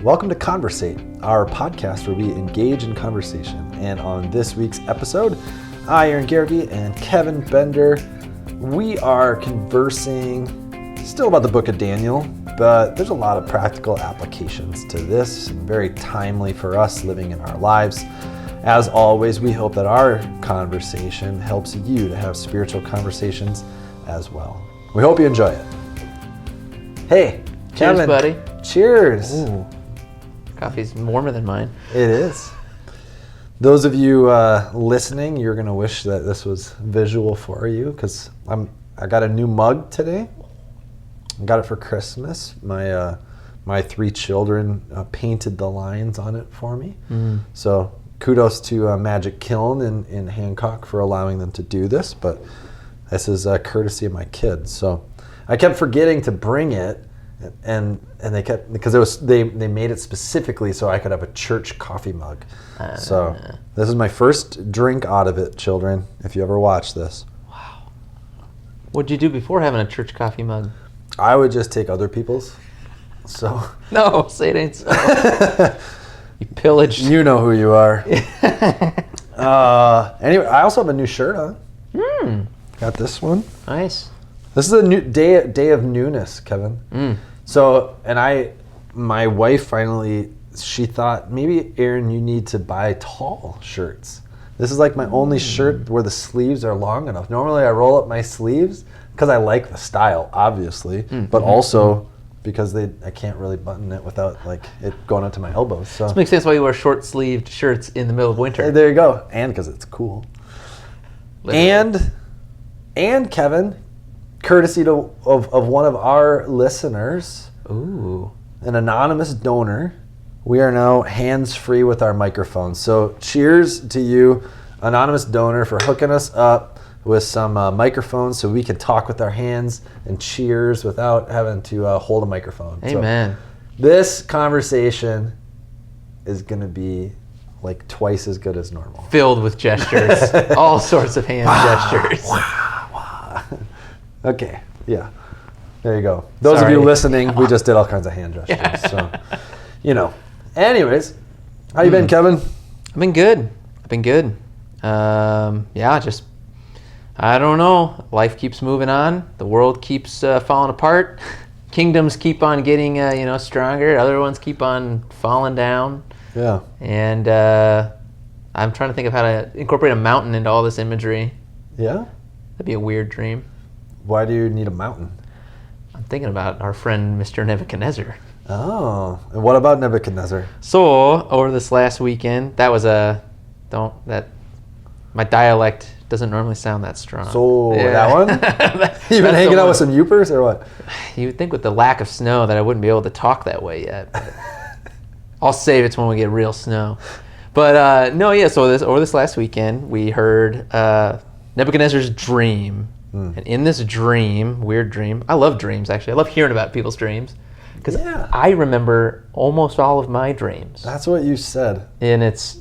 Welcome to Conversate, our podcast where we engage in conversation. And on this week's episode, I, Aaron Garrity, and Kevin Bender, we are conversing still about the book of Daniel, but there's a lot of practical applications to this, and very timely for us living in our lives. As always, we hope that our conversation helps you to have spiritual conversations as well. We hope you enjoy it. Hey, Cheers, Kevin. buddy. Cheers. Ooh. Coffee's warmer than mine. It is. Those of you listening, you're going to wish that this was visual for you because I got a new mug today. I got it for Christmas. My three children painted the lines on it for me. So kudos to Magic Kiln in Hancock for allowing them to do this, but this is courtesy of my kids. So I kept forgetting to bring it, and they kept, because they made it specifically so I could have a church coffee mug. So this is my first drink out of it, children, if you ever watch this. Wow. What'd you do before having a church coffee mug? I would just take other people's. So No, say it ain't so. You pillaged. you know who you are. Anyway, I also have a new shirt on. Got this one. Nice. This is a new day of newness, Kevin. So, and my wife finally, she thought, maybe Aaron, you need to buy tall shirts. This is like my only shirt where the sleeves are long enough. Normally I roll up my sleeves because I like the style, obviously, but also because I can't really button it without like it going up to my elbows. So This makes sense why you wear short-sleeved shirts in the middle of winter. there you go. And because it's cool. Literally. And Kevin, courtesy of one of our listeners, Ooh. an anonymous donor, we are now hands-free with our microphones. So cheers to you, anonymous donor, for hooking us up with some microphones so we can talk with our hands and cheers without having to hold a microphone. Amen. So this conversation is going to be like twice as good as normal. Filled with gestures. All sorts of hand gestures. Okay, yeah. There you go. Those of you listening, we just did all kinds of hand gestures. So, Anyways, how you been, Kevin? I've been good. Just, I don't know. Life keeps moving on. The world keeps falling apart. Kingdoms keep on getting, stronger. Other ones keep on falling down. Yeah. And I'm trying to think of how to incorporate a mountain into all this imagery. Yeah? That'd be a weird dream. Why do you need a mountain? I'm thinking about our friend Mr. Nebuchadnezzar. Oh, and what about Nebuchadnezzar? So over this last weekend, my dialect doesn't normally sound that strong. So that one? You been That's hanging the out one. with some Yoopers or what? You would think with the lack of snow that I wouldn't be able to talk that way yet. But I'll save it when we get real snow. But so over this last weekend, we heard Nebuchadnezzar's dream. And in this dream, weird dream, I love dreams actually. I love hearing about people's dreams because I remember almost all of my dreams. That's what you said. And it's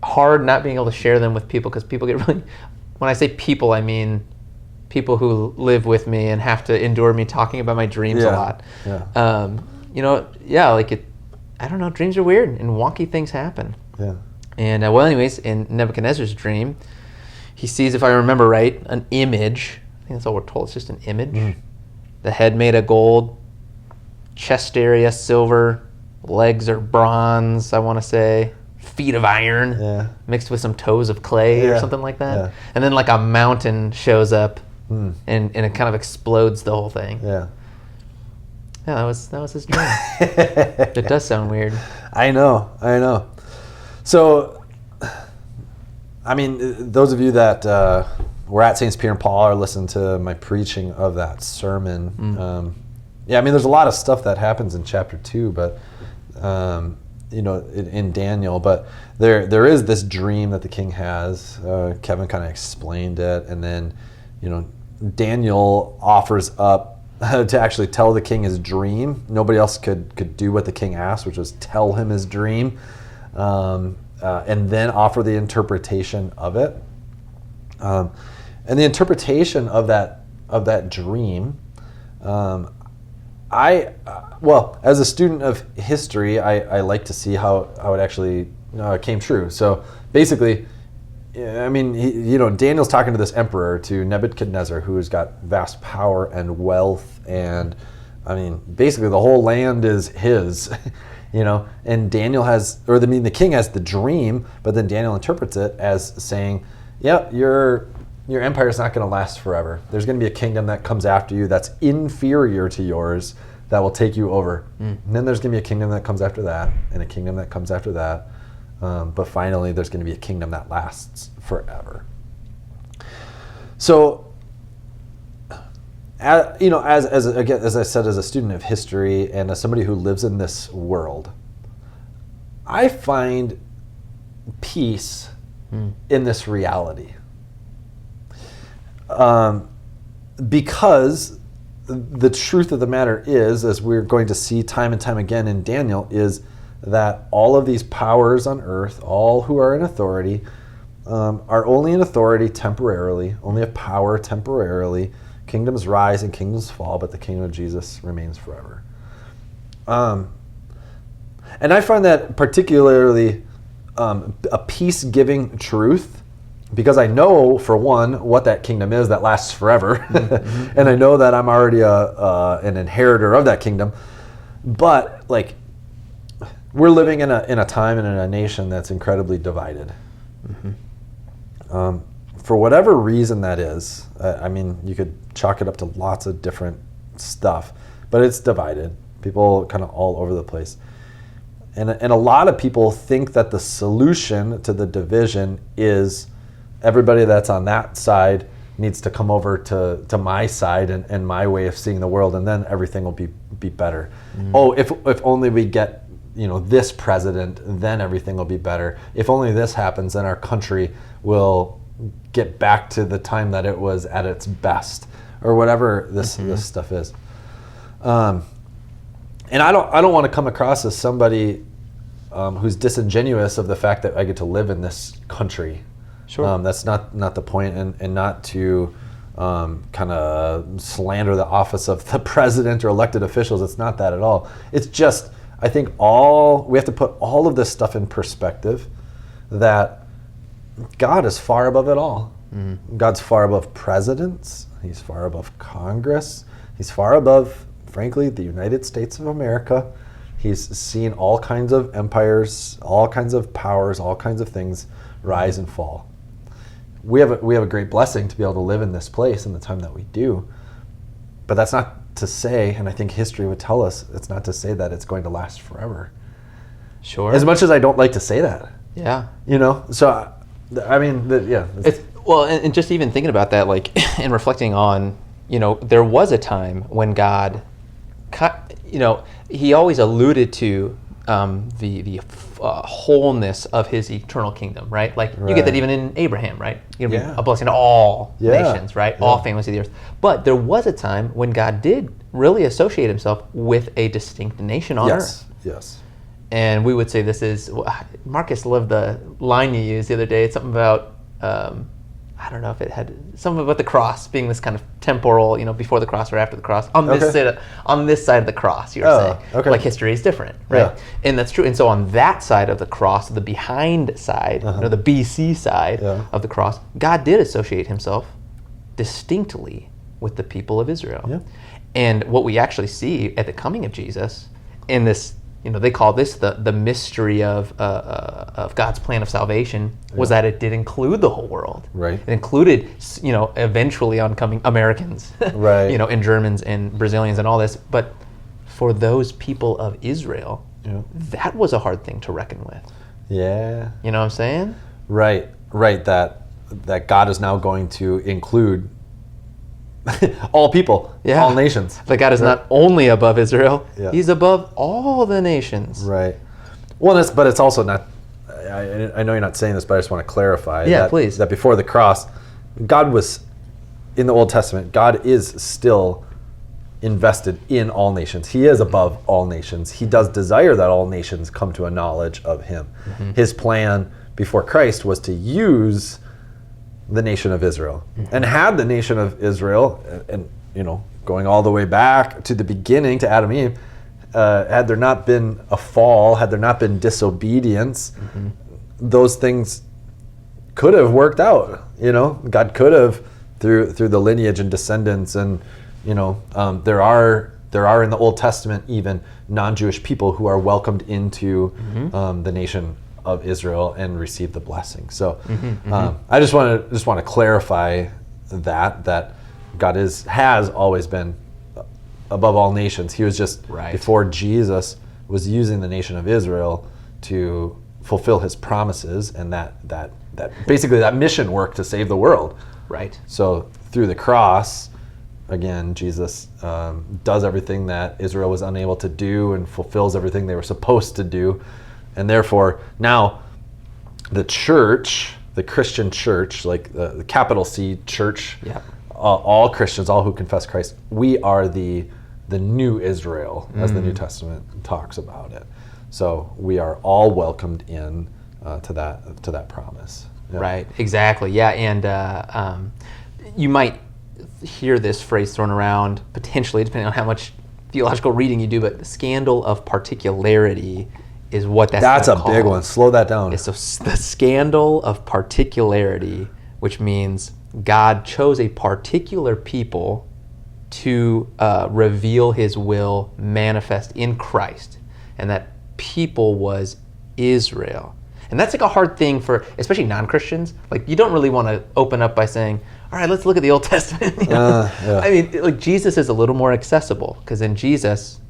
hard not being able to share them with people because people get really, when I say people, I mean people who live with me and have to endure me talking about my dreams a lot. Yeah. I don't know, dreams are weird and wonky things happen. Yeah. And anyways, in Nebuchadnezzar's dream, he sees, if I remember right, an image. I think that's all we're told. It's just an image. The head made of gold, chest area silver, legs are bronze, I want to say, feet of iron, mixed with some toes of clay or something like that. Yeah. And then like a mountain shows up and it kind of explodes the whole thing. Yeah. Yeah, that was his dream. It does sound weird. I know. So, I mean, those of you that were at St. Peter and Paul or listened to my preaching of that sermon, there's a lot of stuff that happens in chapter 2, but in Daniel, but there is this dream that the king has. Kevin kind of explained it, and then Daniel offers up to actually tell the king his dream. Nobody else could do what the king asked, which was tell him his dream, and then offer the interpretation of it. And the interpretation of that dream, Well, as a student of history, I like to see how it actually came true. So basically, I mean, Daniel's talking to this emperor, to Nebuchadnezzar, who's got vast power and wealth, and I mean, basically the whole land is his, and Daniel the king has the dream, but then Daniel interprets it as saying, yeah, your empire is not going to last forever. There's going to be a kingdom that comes after you that's inferior to yours that will take you over. And then there's going to be a kingdom that comes after that, and a kingdom that comes after that. But finally, there's going to be a kingdom that lasts forever. So, as I said, as a student of history and as somebody who lives in this world, I find peace in this reality. Because the truth of the matter is, as we're going to see time and time again in Daniel, is that all of these powers on earth, all who are in authority, are only in authority temporarily, only have power temporarily. Kingdoms rise and kingdoms fall, but the kingdom of Jesus remains forever. And I find that particularly a peace-giving truth, because I know, for one, what that kingdom is that lasts forever, and I know that I'm already an inheritor of that kingdom. But we're living in a time and in a nation that's incredibly divided. For whatever reason that is, I mean, you could chalk it up to lots of different stuff, but it's divided. People kind of all over the place. And a lot of people think that the solution to the division is everybody that's on that side needs to come over to my side and my way of seeing the world, and then everything will be better. Oh, if only we get this president, then everything will be better. If only this happens, then our country will get back to the time that it was at its best, or whatever this stuff is. And I don't want to come across as somebody who's disingenuous of the fact that I get to live in this country. Sure. That's not the point, and not to kind of slander the office of the president or elected officials. It's not that at all. It's just, I think we have to put all of this stuff in perspective, that God is far above it all. God's far above presidents. He's far above Congress. He's far above, frankly, the United States of America. He's seen all kinds of empires, all kinds of powers, all kinds of things rise and fall. We have a great blessing to be able to live in this place in the time that we do. But that's not to say, and I think history would tell us, it's not to say that it's going to last forever. Sure. As much as I don't like to say that. Yeah. So, I mean, Well, and just even thinking about that, and reflecting on, there was a time when God, he always alluded to the wholeness of his eternal kingdom, right? You get that even in Abraham, right? You're going to be a blessing to all nations, right? Yeah. All families of the earth. But there was a time when God did really associate himself with a distinct nation on earth. Yes. And we would say this is, Marcus loved the line you used the other day. It's something about, I don't know if it had something about the cross being this kind of temporal, before the cross or after the cross. On this side of the cross, you're saying. Okay. History is different, right? Yeah. And that's true. And so on that side of the cross, the behind side, the BC side of the cross, God did associate himself distinctly with the people of Israel. Yeah. And what we actually see at the coming of Jesus in this, they call this the mystery of God's plan of salvation, was that it did include the whole world. Right. It included, eventually oncoming Americans, right. And Germans and Brazilians and all this. But for those people of Israel, that was a hard thing to reckon with. Yeah. You know what I'm saying? Right. That God is now going to include all people, all nations. But God is not only above Israel, he's above all the nations. Right. Well, but it's also not, I know you're not saying this, but I just want to clarify please. That before the cross, God was, in the Old Testament, God is still invested in all nations. He is above all nations. He does desire that all nations come to a knowledge of him. His plan before Christ was to use the nation of Israel, and had the nation of Israel, and going all the way back to the beginning, to Adam and Eve, had there not been a fall, had there not been disobedience, those things could have worked out. God could have, through the lineage and descendants, and there are in the Old Testament even non-Jewish people who are welcomed into the nation of Israel and receive the blessing. So I just want to clarify that God has always been above all nations. He was just before Jesus was using the nation of Israel to fulfill his promises, and that basically that mission work to save the world. Right. So through the cross, again, Jesus does everything that Israel was unable to do and fulfills everything they were supposed to do. And therefore, now the church, the Christian church, like the capital C church, all Christians, all who confess Christ, we are the new Israel, as the New Testament talks about it. So we are all welcomed in to that promise. Yeah. Right, exactly. Yeah, and you might hear this phrase thrown around, potentially, depending on how much theological reading you do, but the scandal of particularity is what that's a called. Big one. Slow that down. So the scandal of particularity, which means God chose a particular people to reveal his will manifest in Christ, and that people was Israel. And that's like a hard thing for, especially non-Christians. Like, you don't really want to open up by saying, all right, let's look at the Old Testament. I mean, like, Jesus is a little more accessible, because in Jesus,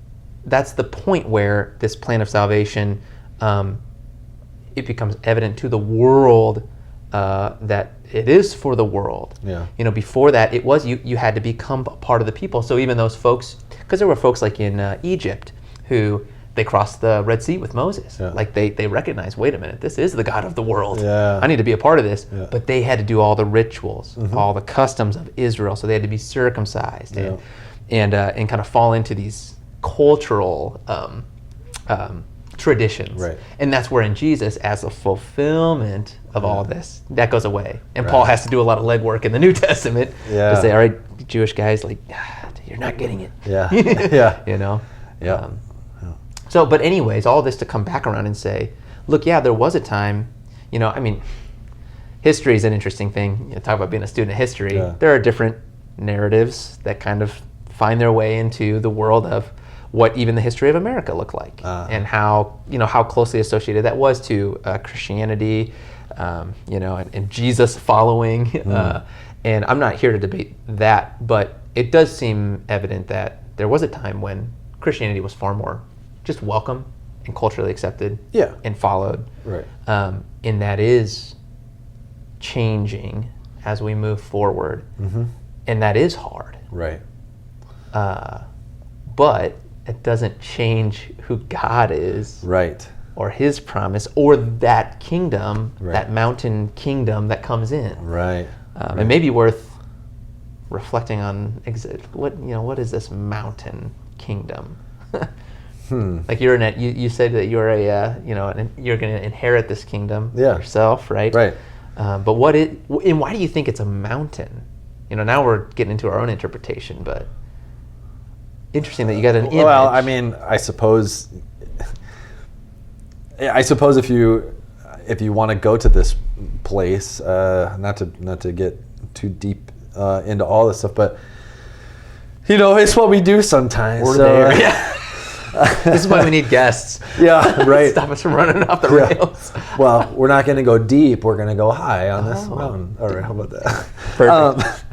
that's the point where this plan of salvation, it becomes evident to the world that it is for the world. Yeah. Before that, it was you had to become a part of the people. So even those folks, because there were folks like in Egypt who they crossed the Red Sea with Moses. Yeah. Like they recognized, wait a minute, this is the God of the world. Yeah. I need to be a part of this. Yeah. But they had to do all the rituals, all the customs of Israel. So they had to be circumcised and kind of fall into these cultural traditions. Right. And that's where in Jesus, as a fulfillment of all this, that goes away. And Paul has to do a lot of legwork in the New Testament to say, all right, Jewish guys, like, you're not getting it. Yeah. Yeah. Yeah. So, but anyways, all this to come back around and say, look, there was a time, I mean, history is an interesting thing. Talk about being a student of history. Yeah. There are different narratives that kind of find their way into the world of what even the history of America looked like, and how closely associated that was to Christianity, and Jesus following. And I'm not here to debate that, but it does seem evident that there was a time when Christianity was far more just welcome and culturally accepted and followed. Right. And that is changing as we move forward. And that is hard. Right. But it doesn't change who God is. Right. Or his promise, or that kingdom, that mountain kingdom that comes in. Right. It may be worth reflecting on what is this mountain kingdom? Like you said that you're you're going to inherit this kingdom yourself, right? Right. But why do you think it's a mountain? Now we're getting into our own interpretation, but interesting that you got an image. Well, I mean, I suppose if you want to go to this place, not to get too deep into all this stuff, but it's what we do sometimes. We're there. Yeah. This is why we need guests. Yeah, right. Stop us from running off the rails. Well, we're not going to go deep. We're going to go high on this mountain. All right, how about that? Perfect.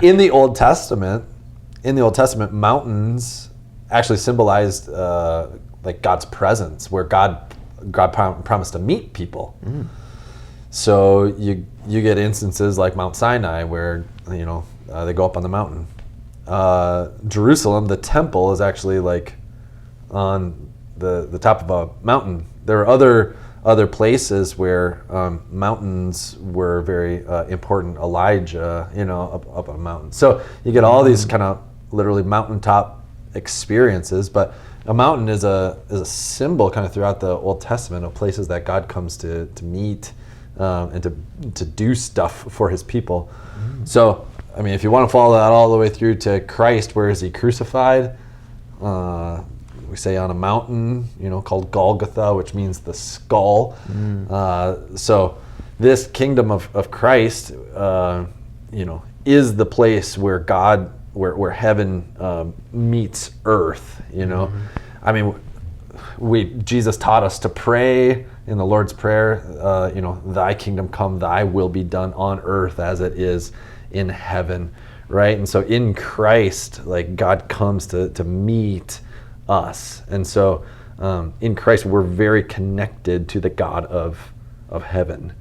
In the Old Testament, mountains actually symbolized like God's presence, where God promised to meet people. So you get instances like Mount Sinai, where they go up on the mountain. Jerusalem, the temple, is actually like on the top of a mountain. There are other places where mountains were very important. Elijah, up on a mountain. So you get all these kind of literally mountaintop experiences. But a mountain is a symbol kind of throughout the Old Testament of places that God comes to meet and to do stuff for His people. So I mean, if you want to follow that all the way through to Christ, where is he crucified? We say on a mountain, called Golgotha, which means the skull. So this kingdom of Christ, is the place where God, where heaven meets earth. I mean, Jesus taught us to pray in the Lord's Prayer. Thy kingdom come, thy will be done on earth as it is in heaven, right? And so in Christ, like, God comes to meet us, and so in Christ we're very connected to the God of heaven,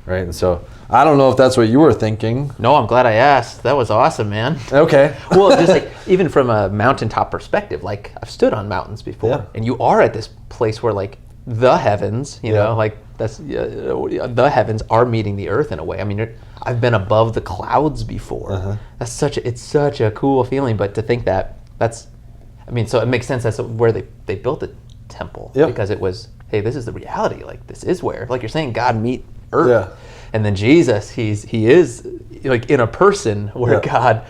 right? And so I don't know if that's what you were thinking. No, I'm glad I asked. That was awesome, man. Okay. Well, just like even from a mountaintop perspective, like I've stood on mountains before, Yeah. and you are at this place where like the heavens, like that's the heavens are meeting the earth in a way. I mean, I've been above the clouds before. It's such a cool feeling. But to think so it makes sense that's where they built the temple, because it was, hey, this is the reality. Like, this is where, like you're saying, God meet earth. Yeah. And then Jesus, he is like in a person where God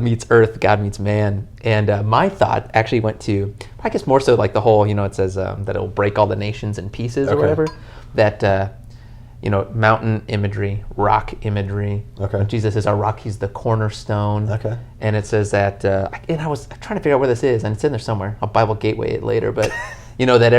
meets earth, God meets man. And my thought actually went to, I guess more so like the whole, it says that it'll break all the nations in pieces or whatever. That, mountain imagery, rock imagery. Okay. Jesus is our rock. He's the cornerstone. Okay. And it says that, and I was trying to figure out where this is, and it's in there somewhere. I'll Bible gateway it later, but that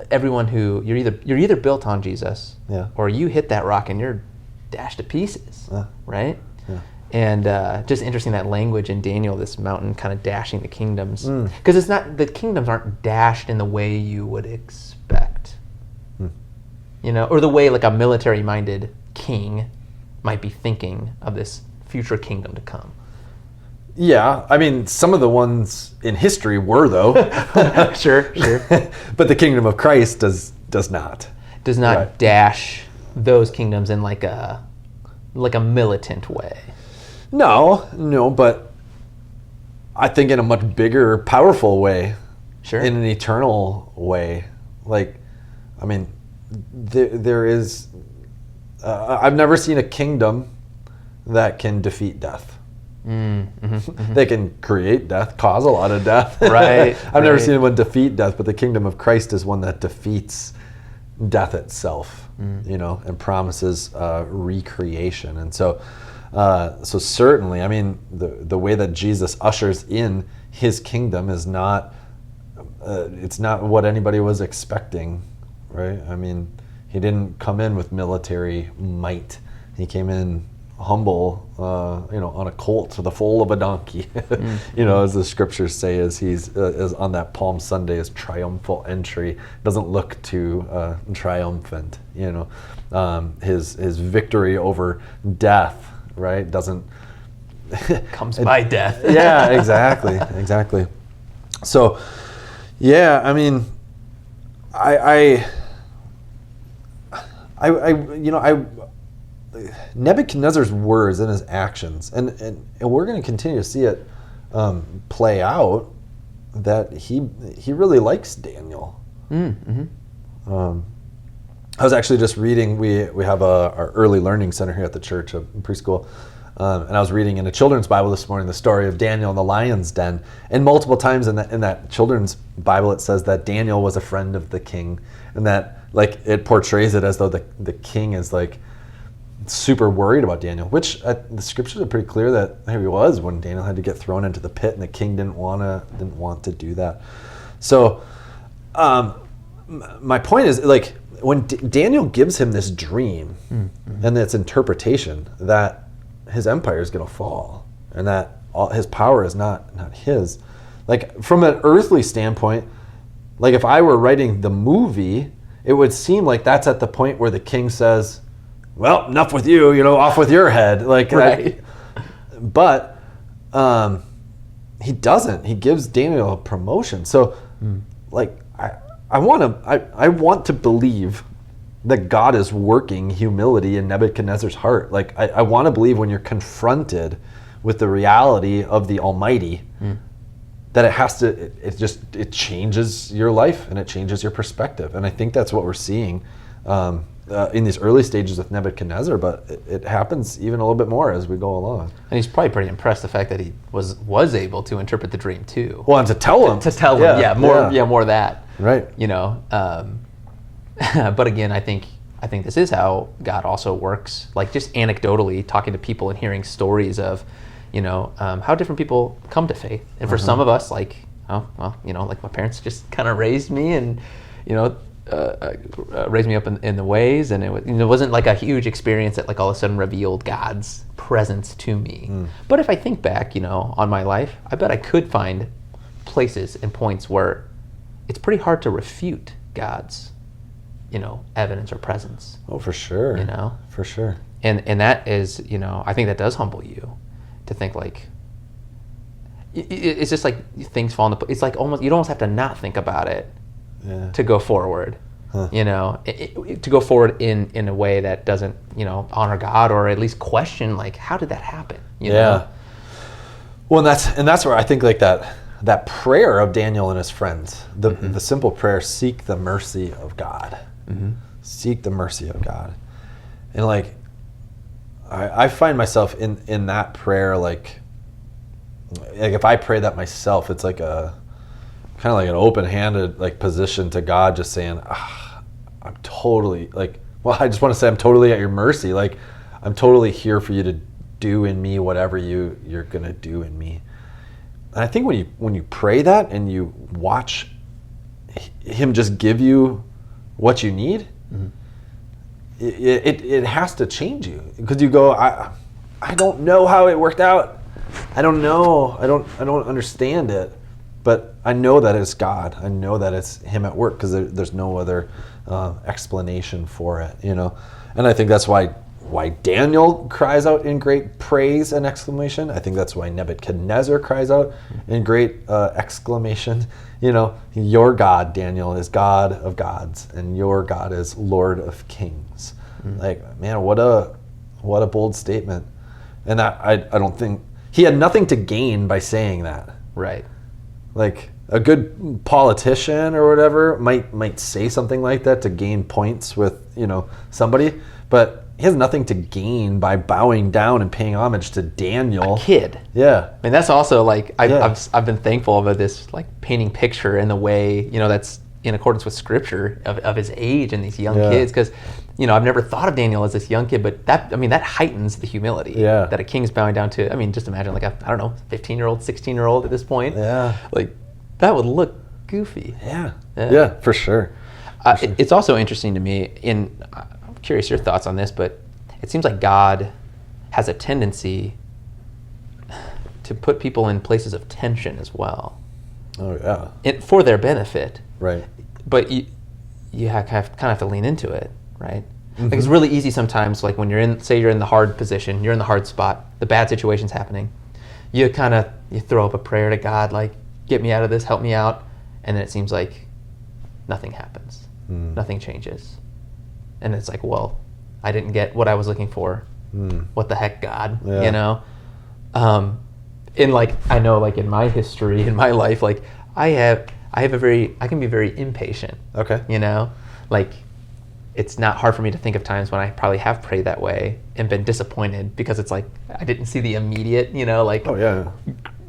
everyone who you're either built on Jesus, or you hit that rock and you're dashed to pieces, right? Yeah. And just interesting that language in Daniel, this mountain kind of dashing the kingdoms, because it's not, the kingdoms aren't dashed in the way you would expect. Or the way like a military-minded king might be thinking of this future kingdom to come. Yeah, I mean, some of the ones in history were, though. Sure. But the kingdom of Christ does not. Does not dash those kingdoms in like a militant way. No, but I think in a much bigger, powerful way. Sure. In an eternal way. Like, I mean, there is, I've never seen a kingdom that can defeat death. They can create death, cause a lot of death. Right. I've never seen one defeat death, but the kingdom of Christ is one that defeats death itself, and promises recreation. And so certainly, I mean, the way that Jesus ushers in his kingdom is not, it's not what anybody was expecting. Right? I mean, he didn't come in with military might. He came in humble, on a colt to the foal of a donkey. As the scriptures say, as he's as on that Palm Sunday, his triumphal entry doesn't look too triumphant. His victory over death, right, doesn't comes by death. Yeah, exactly. So, yeah, I mean, Nebuchadnezzar's words and his actions, and we're going to continue to see it play out, that he really likes Daniel. I was actually just reading, we have our early learning center here at the church, a preschool, and I was reading in a children's Bible this morning the story of Daniel in the lion's den, and multiple times in that children's Bible it says that Daniel was a friend of the king, and that like it portrays it as though the king is like super worried about Daniel, which the scriptures are pretty clear that he was when Daniel had to get thrown into the pit, and the king didn't want to do that. So my point is, like, when Daniel gives him this dream and its interpretation that his empire is going to fall and that his power is not his, like from an earthly standpoint, like if I were writing the movie, it would seem like that's at the point where the king says, well, enough with you, off with your head. Like, right. But he doesn't. He gives Daniel a promotion. So, like, I want to believe that God is working humility in Nebuchadnezzar's heart. Like, I want to believe when you're confronted with the reality of the Almighty, that it changes your life and it changes your perspective. And I think that's what we're seeing in these early stages with Nebuchadnezzar, but it happens even a little bit more as we go along. And he's probably pretty impressed the fact that he was able to interpret the dream too. Well, and to tell him. To tell him, more of that. Right. You know, but again, I think this is how God also works. Like just anecdotally talking to people and hearing stories of, you know, how different people come to faith. And for some of us, like, oh, well, you know, like my parents just kind of raised me and, you know, raised me up in the ways, and it wasn't like a huge experience that like all of a sudden revealed God's presence to me. But if I think back, you know, on my life, I bet I could find places and points where it's pretty hard to refute God's, you know, evidence or presence. Oh, for sure. You know? For sure. And that is, you know, I think that does humble you to think like, it's just like things fall into place. It's like almost, you'd almost have to not think about it to go forward. You know, to go forward in a way that doesn't, you know, honor God, or at least question like, how did that happen? You know? Well, and that's where I think like that prayer of Daniel and his friends, the simple prayer, seek the mercy of God. Seek the mercy of God. And like, I find myself in that prayer, like if I pray that myself, it's like a kind of like an open-handed like position to God, just saying, I'm totally like, well, I just want to say I'm totally at your mercy. Like, I'm totally here for you to do in me whatever you're gonna do in me. And I think when you pray that and you watch him just give you what you need, it has to change you, because you go, I don't know how it worked out. I don't know. I don't understand it, but I know that it's God. I know that it's him at work, because there's no other explanation for it, you know. And I think that's why Daniel cries out in great praise and exclamation. I think that's why Nebuchadnezzar cries out in great exclamation. You know, your God, Daniel, is God of gods, and your God is Lord of kings. Like, man, what a bold statement. And I don't think he had nothing to gain by saying that. Right. Like, a good politician or whatever might say something like that to gain points with, you know, somebody, but he has nothing to gain by bowing down and paying homage to Daniel. A kid. Yeah. I mean, that's also like, I've been thankful of this like painting picture in the way, you know, that's in accordance with scripture of his age and these young kids, because, you know, I've never thought of Daniel as this young kid, but that heightens the humility that a king's bowing down to. I mean, just imagine like a, I don't know, 15-year-old, 16-year-old at this point. Yeah. Like, that would look goofy. Yeah, for sure. It's also interesting to me, I'm curious your thoughts on this, but it seems like God has a tendency to put people in places of tension as well. Oh, yeah. For their benefit. Right. But you kind of have to lean into it, right? Like, it's really easy sometimes, like when you're in the hard position, you're in the hard spot, the bad situation's happening, you throw up a prayer to God, like, get me out of this, help me out, and then it seems like nothing happens. Nothing changes. And it's like, well, I didn't get what I was looking for. What the heck, God? You know? And like, I know, like in my history, in my life, like I can be very impatient. Okay. You know? Like, it's not hard for me to think of times when I probably have prayed that way and been disappointed, because it's like I didn't see the immediate, you know, like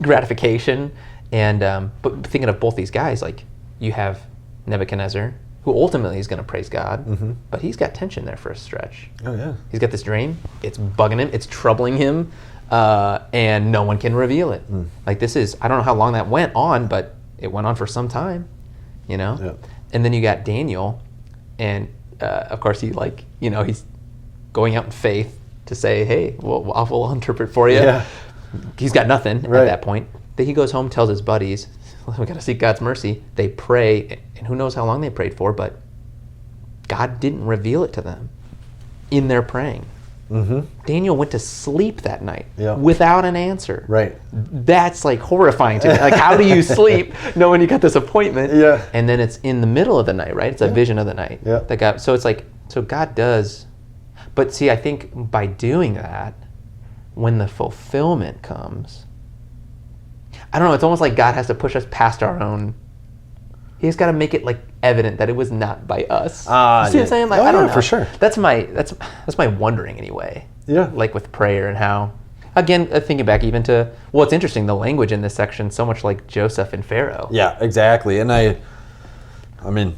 gratification. And but thinking of both these guys, like, you have Nebuchadnezzar, who ultimately is going to praise God, but he's got tension there for a stretch. Oh yeah. He's got this dream. It's bugging him. It's troubling him, and no one can reveal it. Like, this is, I don't know how long that went on, but it went on for some time, you know. Yeah. And then you got Daniel, and of course he, like, you know, he's going out in faith to say, hey, well, I'll interpret for you. Yeah. He's got nothing at that point. Then he goes home, tells his buddies, we got to seek God's mercy. They pray, and who knows how long they prayed for, but God didn't reveal it to them in their praying. Daniel went to sleep that night without an answer. Right. That's like horrifying to me. Like, how do you sleep knowing you got this appointment? Yeah. And then it's in the middle of the night, right? It's a vision of the night. Yeah. That God, so it's like, so God does, but see, I think by doing that, when the fulfillment comes, I don't know, it's almost like God has to push us past our own, he's got to make it like evident that it was not by us. You see what I'm saying? Like, Oh, I don't yeah, know. for sure. That's my wondering anyway. Yeah. Like with prayer and how, again, thinking back even to, well, it's interesting, the language in this section, so much like Joseph and Pharaoh. Yeah, exactly. And I mean,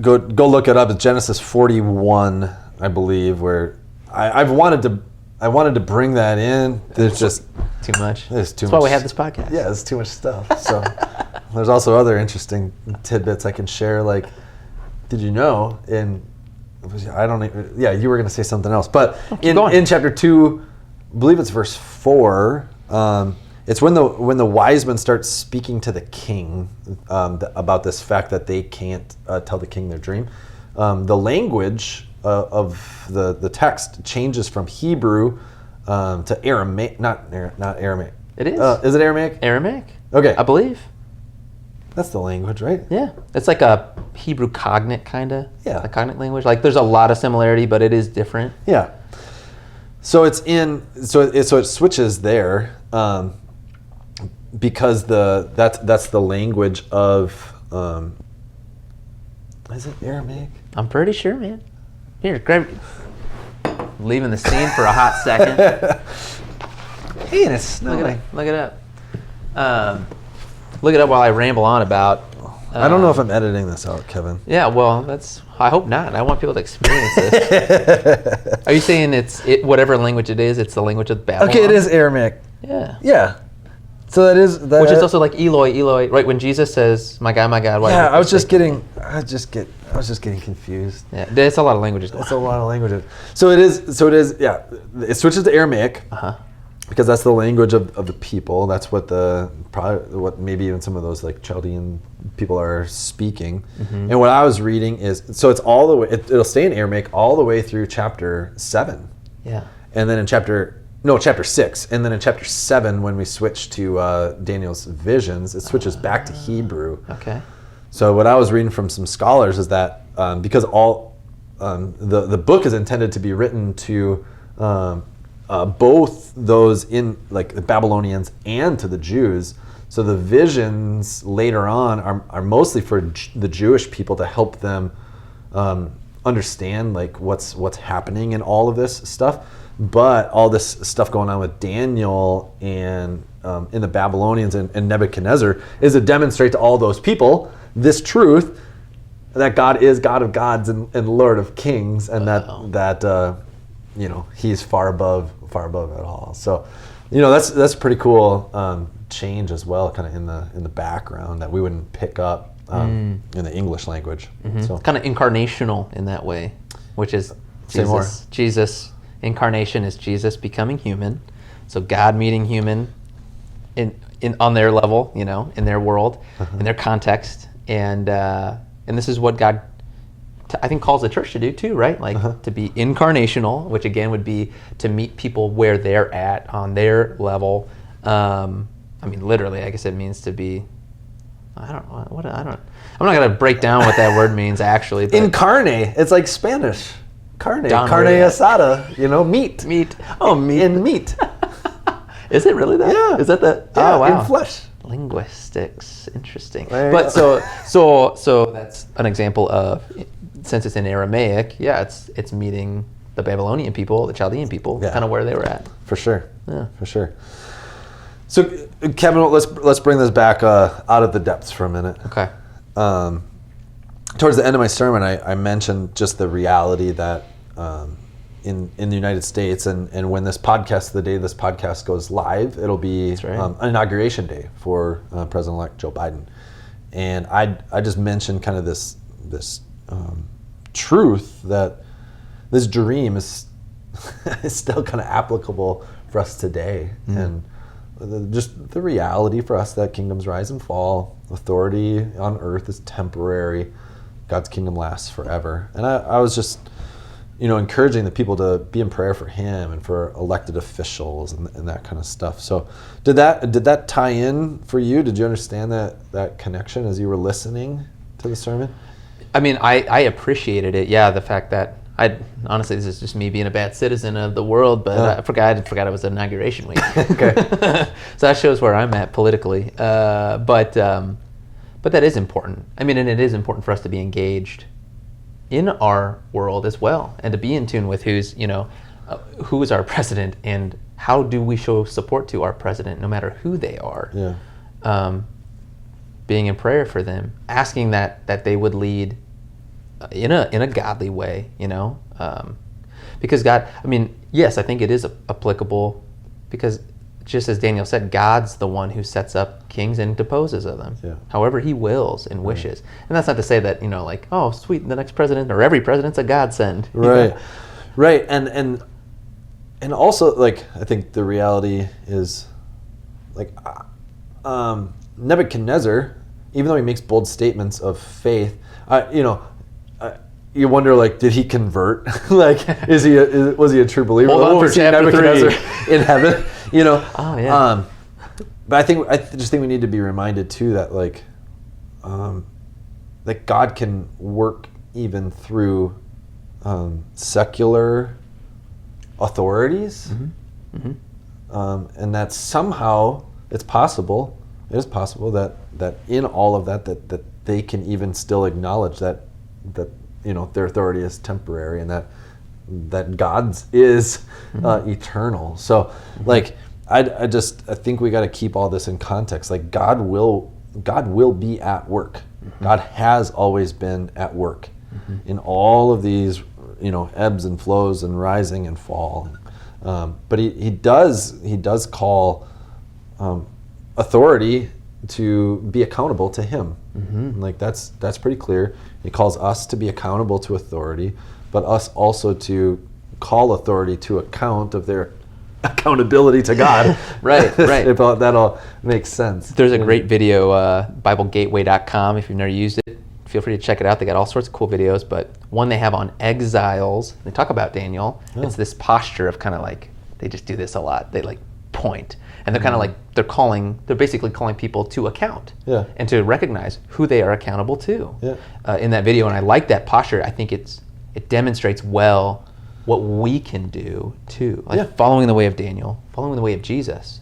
go look it up. It's Genesis 41, I believe, where I wanted to bring that in. There's just too much. There's too That's much. why we have this podcast. Yeah, there's too much stuff. So there's also other interesting tidbits I can share. Like, did you know I don't even, yeah, you were going to say something else. But in chapter 2, I believe it's verse 4, it's when the wise men start speaking to the king about this fact that they can't tell the king their dream. The language of the text changes from Hebrew to Aramaic, not Aramaic. It is. Is it Aramaic? Aramaic? Okay. I believe. That's the language, right? Yeah. It's like a Hebrew cognate kind of. Yeah. A cognate language. Like there's a lot of similarity, but it is different. Yeah. So it switches there because that's the language of is it Aramaic? I'm pretty sure, man. Here, grab. Leaving the scene for a hot second. Hey, and it's snowing. Look it up. Look it up while I ramble on about. I don't know if I'm editing this out, Kevin. Yeah, well, I hope not. I want people to experience this. Are you saying whatever language it is, it's the language of Babylon? Okay, it is Aramaic. Yeah. Yeah. So that is that. Which is also like Eloi, Eloi, right? When Jesus says, "My God, why?" Yeah, I was just getting confused. Yeah, it's a lot of languages. It's a lot of languages. So it is. Yeah, it switches to Aramaic. Because that's the language of the people. That's what maybe even some of those like Chaldean people are speaking. Mm-hmm. And what I was reading is, so it's all the way, it'll stay in Aramaic all the way through chapter 7. Yeah. And then in chapter 6. And then in chapter 7, when we switch to Daniel's visions, it switches back to Hebrew. Okay. So what I was reading from some scholars is that because the book is intended to be written to both those in like the Babylonians and to the Jews. So the visions later on are mostly for the Jewish people to help them understand like what's happening in all of this stuff. But all this stuff going on with Daniel and in the Babylonians and Nebuchadnezzar is to demonstrate to all those people this truth that God is God of gods and Lord of kings, and that he's far above it all. So, that's pretty cool change as well, kind of in the background that we wouldn't pick up in the English language. Mm-hmm. So kind of incarnational in that way, which is Jesus. Incarnation is Jesus becoming human, so God meeting human in on their level, in their world, in their context, and this is what God, I think, calls the church to do too, right? Like to be incarnational, which again would be to meet people where they're at on their level. Literally, I guess it means to be. I'm not gonna break down what that word means actually. But incarnate, it's like Spanish. Carne asada, meat. Meat. Oh, meat. In meat. Is it really that? Yeah. Is that the? Yeah, oh, wow. in flesh. Linguistics, interesting. But so that's an example of, since it's in Aramaic, yeah, it's meeting the Babylonian people, the Chaldean people, kind of where they were at. For sure. Yeah. For sure. So, Kevin, let's bring this back out of the depths for a minute. Okay. Towards the end of my sermon, I mentioned just the reality that in the United States, and when the day this podcast goes live, it'll be inauguration day for President-elect Joe Biden. And I just mentioned kind of this truth that this dream is still kind of applicable for us today. And just the reality for us that kingdoms rise and fall, authority on earth is temporary, God's kingdom lasts forever. And I was just, encouraging the people to be in prayer for him and for elected officials and that kind of stuff. So did that tie in for you? Did you understand that connection as you were listening to the sermon? I appreciated it. Yeah, the fact that honestly, this is just me being a bad citizen of the world, but I forgot it was inauguration week. Okay. So that shows where I'm at politically. But But that is important. I mean, and it is important for us to be engaged in our world as well, and to be in tune with who is our president, and how do we show support to our president, no matter who they are. Yeah. Being in prayer for them, asking that they would lead in a godly way, because God. I mean, yes, I think it is applicable, because just as Daniel said, God's the one who sets up kings and deposes of them, however he wills and wishes. And that's not to say that, like, oh, sweet, the next president or every president's a godsend. Right. Right. And also, like, I think the reality is, like, Nebuchadnezzar, even though he makes bold statements of faith, you wonder, like, did he convert? Like, was he a true believer? Hold on for chapter 3 in heaven. Oh yeah. But I just think we need to be reminded too that, like, that God can work even through secular authorities, and that somehow it is possible that in all of that they can even still acknowledge that their authority is temporary, and that God's is eternal. So, like, I think we got to keep all this in context. Like, God will be at work. God has always been at work in all of these, ebbs and flows and rising and fall. But he does call authority to be accountable to him. Like, that's pretty clear. He calls us to be accountable to authority, but us also to call authority to account of their accountability to God. Right. If that all makes sense. There's a great video, BibleGateway.com. If you've never used it, feel free to check it out. They got all sorts of cool videos, but one they have on exiles. They talk about Daniel. Yeah. It's this posture of kind of like, they just do this a lot. They like point, and they're kind of like, they're basically calling people to account, and to recognize who they are accountable to. In that video, and I like that posture. I think it demonstrates well what we can do too, like following the way of Daniel, following the way of Jesus.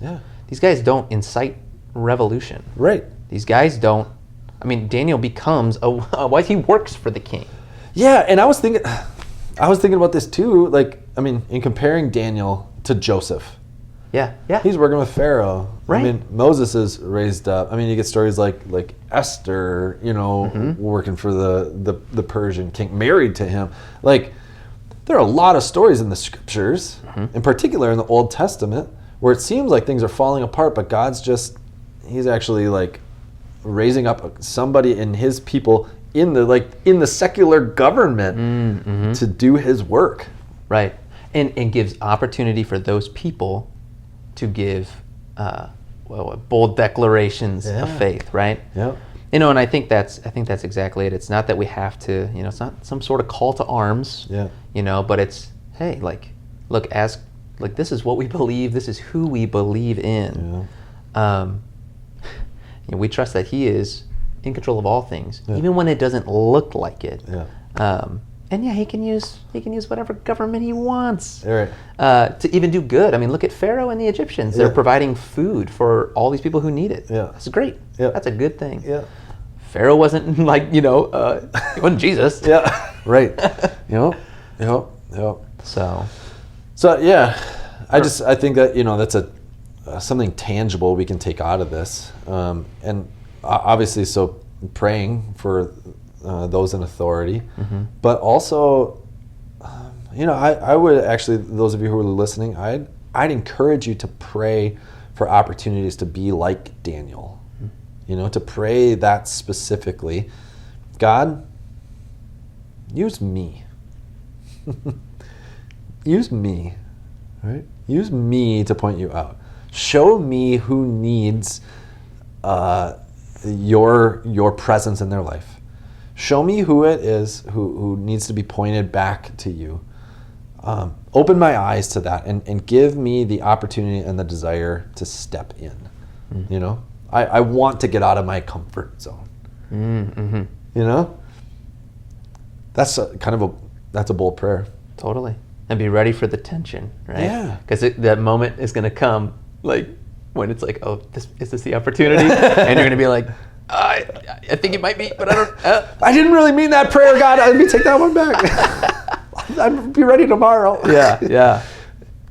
These guys don't incite revolution. Right. These guys don't. I mean, Daniel becomes he works for the king. Yeah, and I was thinking about this too. Like, I mean, in comparing Daniel to Joseph. Yeah. He's working with Pharaoh. Right. I mean, Moses is raised up. I mean, you get stories like Esther, working for the Persian king, married to him. Like, there are a lot of stories in the scriptures, in particular in the Old Testament, where it seems like things are falling apart, but he's actually like raising up somebody in his people in the secular government to do his work. Right. And gives opportunity for those people to give bold declarations of faith, right? Yeah. And I think that's exactly it. It's not that we have to, it's not some sort of call to arms. But it's, hey, like, look, this is what we believe. This is who we believe in. We trust that he is in control of all things, even when it doesn't look like it. And he can use whatever government he wants to even do good. I mean, look at Pharaoh and the Egyptians. They're providing food for all these people who need it. That's great. That's a good thing. Pharaoh wasn't like, he wasn't Jesus. Right. Yep. So yeah, I think that, that's something tangible we can take out of this. And obviously, so praying for those in authority, but also, I would actually, those of you who are listening, I'd encourage you to pray for opportunities to be like Daniel, to pray that specifically. God, use me. Use me, right? Use me to point you out. Show me who needs your presence in their life. Show me who it is who needs to be pointed back to you. Open my eyes to that and give me the opportunity and the desire to step in. I want to get out of my comfort zone. That's a bold prayer. Totally. And be ready for the tension, right? Yeah. Because that moment is going to come, like, when it's like, oh, is this the opportunity? And you're going to be like, I think it might be, but I don't. I didn't really mean that prayer, God. Let me take that one back. I'd be ready tomorrow. Yeah.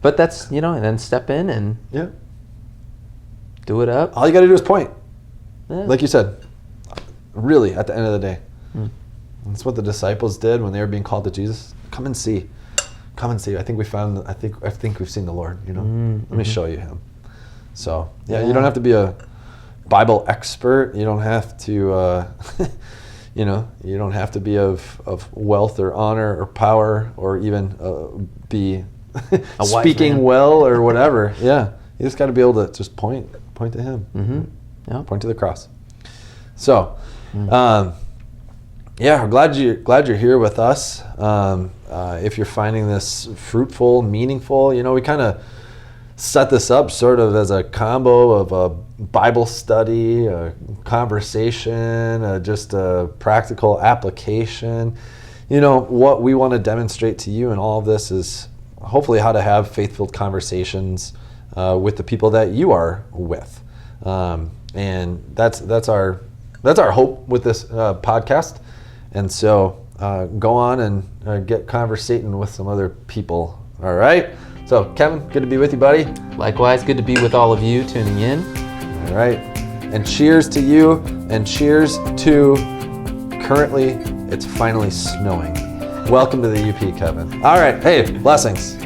But that's, and then step in and Yeah. do it up. All you got to do is point. Yeah. Like you said, really, at the end of the day. That's what the disciples did when they were being called to Jesus. Come and see. Come and see. I think we've seen the Lord, Let me show you him. So, you don't have to be a Bible expert. You don't have to, you don't have to be of wealth or honor or power or even be speaking well or whatever. Yeah. You just got to be able to just point to him. Mm-hmm. Yeah. Point to the cross. So, we're glad you're here with us. If you're finding this fruitful, meaningful, we kind of set this up sort of as a combo of a Bible study, a conversation, just a practical application. What we want to demonstrate to you in all of this is hopefully how to have faith-filled conversations with the people that you are with. And that's our hope with this podcast. And so go on and get conversating with some other people. All right. So Kevin, good to be with you, buddy. Likewise, good to be with all of you tuning in. All right. And cheers to you, and cheers to currently it's finally snowing. Welcome to the UP, Kevin. All right. Hey, blessings.